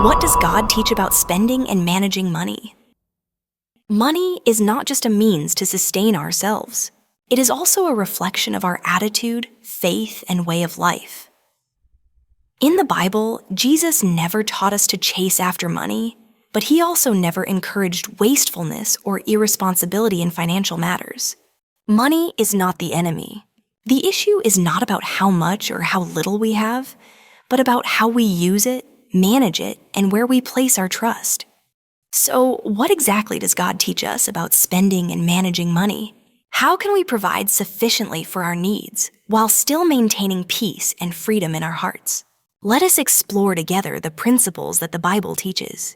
What does God teach about spending and managing money? Money is not just a means to sustain ourselves. It is also a reflection of our attitude, faith, and way of life. In the Bible, Jesus never taught us to chase after money, but he also never encouraged wastefulness or irresponsibility in financial matters. Money is not the enemy. The issue is not about how much or how little we have, but about how we use it, manage it, and where we place our trust. So, what exactly does God teach us about spending and managing money? How can we provide sufficiently for our needs while still maintaining peace and freedom in our hearts? Let us explore together the principles that the Bible teaches.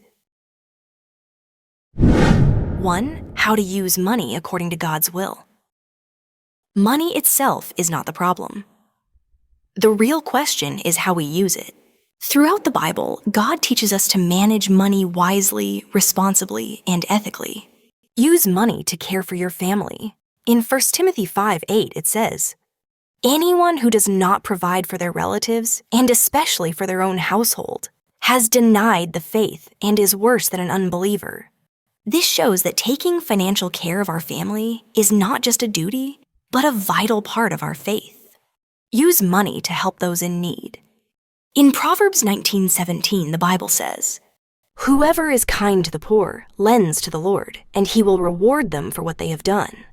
1. How to use money according to God's will. Money itself is not the problem. The real question is how we use it. Throughout the Bible, God teaches us to manage money wisely, responsibly, and ethically. Use money to care for your family. In 1 Timothy 5:8, it says, "Anyone who does not provide for their relatives, and especially for their own household, has denied the faith and is worse than an unbeliever." This shows that taking financial care of our family is not just a duty, but a vital part of our faith. Use money to help those in need. In Proverbs 19:17, the Bible says, "Whoever is kind to the poor lends to the Lord, and he will reward them for what they have done."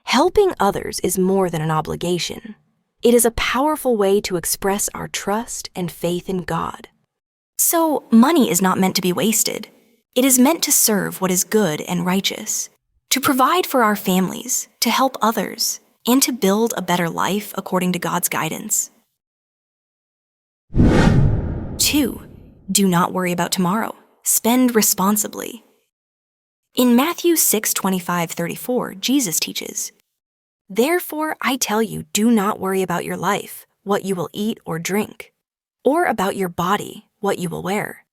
Helping others is more than an obligation. It is a powerful way to express our trust and faith in God. So, money is not meant to be wasted. It is meant to serve what is good and righteous, to provide for our families, to help others, and to build a better life according to God's guidance. 2. Do not worry about tomorrow. Spend responsibly. In Matthew 6:25-34, Jesus teaches, "Therefore I tell you, do not worry about your life, what you will eat or drink, or about your body, what you will wear.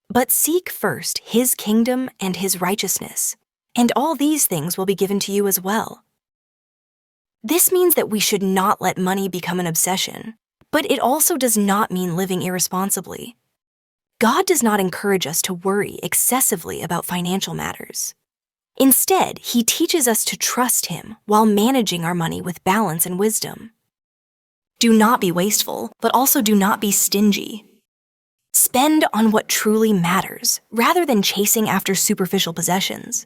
But seek first his kingdom and his righteousness, and all these things will be given to you as well." This means that we should not let money become an obsession, but it also does not mean living irresponsibly. God does not encourage us to worry excessively about financial matters. Instead, he teaches us to trust him while managing our money with balance and wisdom. Do not be wasteful, but also do not be stingy. Spend on what truly matters, rather than chasing after superficial possessions.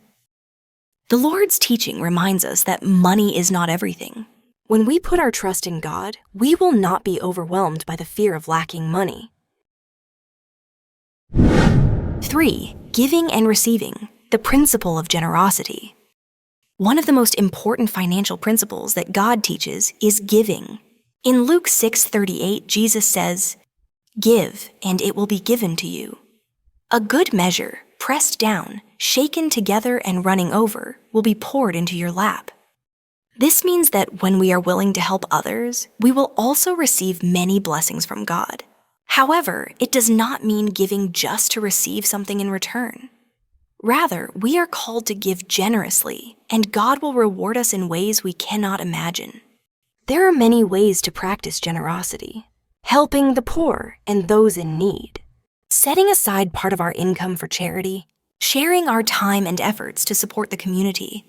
The Lord's teaching reminds us that money is not everything. When we put our trust in God, we will not be overwhelmed by the fear of lacking money. 3. Giving and receiving, the principle of generosity. One of the most important financial principles that God teaches is giving. In Luke 6:38, Jesus says, "Give, and it will be given to you. A good measure, pressed down, shaken together and running over, will be poured into your lap." This means that when we are willing to help others, we will also receive many blessings from God. However, it does not mean giving just to receive something in return. Rather, we are called to give generously, and God will reward us in ways we cannot imagine. There are many ways to practice generosity: helping the poor and those in need, setting aside part of our income for charity, sharing our time and efforts to support the community.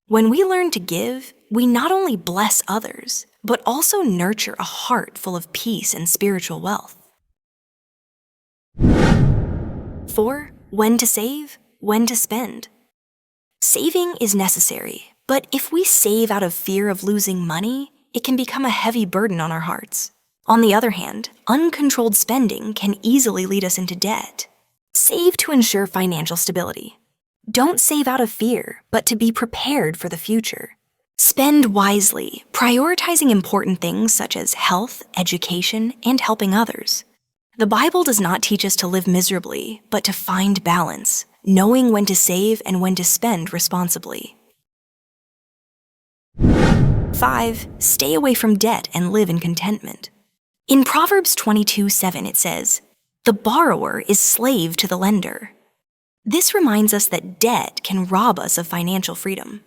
When we learn to give, we not only bless others, but also nurture a heart full of peace and spiritual wealth. 4. When to save, when to spend. Saving is necessary, but if we save out of fear of losing money, it can become a heavy burden on our hearts. On the other hand, uncontrolled spending can easily lead us into debt. Save to ensure financial stability. Don't save out of fear, but to be prepared for the future. Spend wisely, prioritizing important things such as health, education, and helping others. The Bible does not teach us to live miserably, but to find balance, knowing when to save and when to spend responsibly. 5. Stay away from debt and live in contentment. In Proverbs 22:7, it says, "The borrower is slave to the lender." This reminds us that debt can rob us of financial freedom.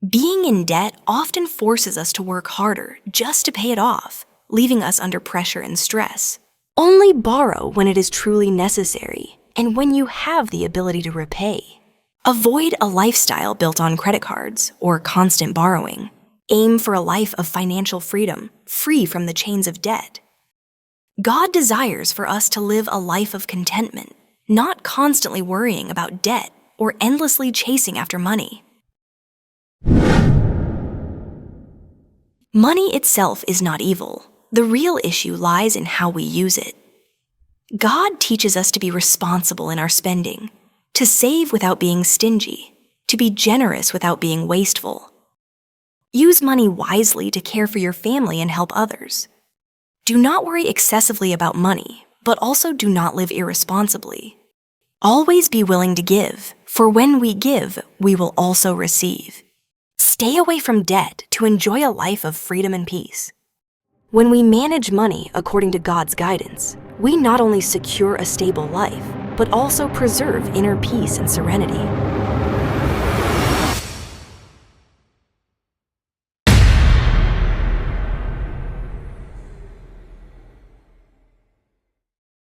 Being in debt often forces us to work harder just to pay it off, leaving us under pressure and stress. Only borrow when it is truly necessary and when you have the ability to repay. Avoid a lifestyle built on credit cards or constant borrowing. Aim for a life of financial freedom, free from the chains of debt. God desires for us to live a life of contentment, not constantly worrying about debt or endlessly chasing after money. Money itself is not evil. The real issue lies in how we use it. God teaches us to be responsible in our spending, to save without being stingy, to be generous without being wasteful. Use money wisely to care for your family and help others. Do not worry excessively about money, but also do not live irresponsibly. Always be willing to give, for when we give, we will also receive. Stay away from debt to enjoy a life of freedom and peace. When we manage money according to God's guidance, we not only secure a stable life, but also preserve inner peace and serenity.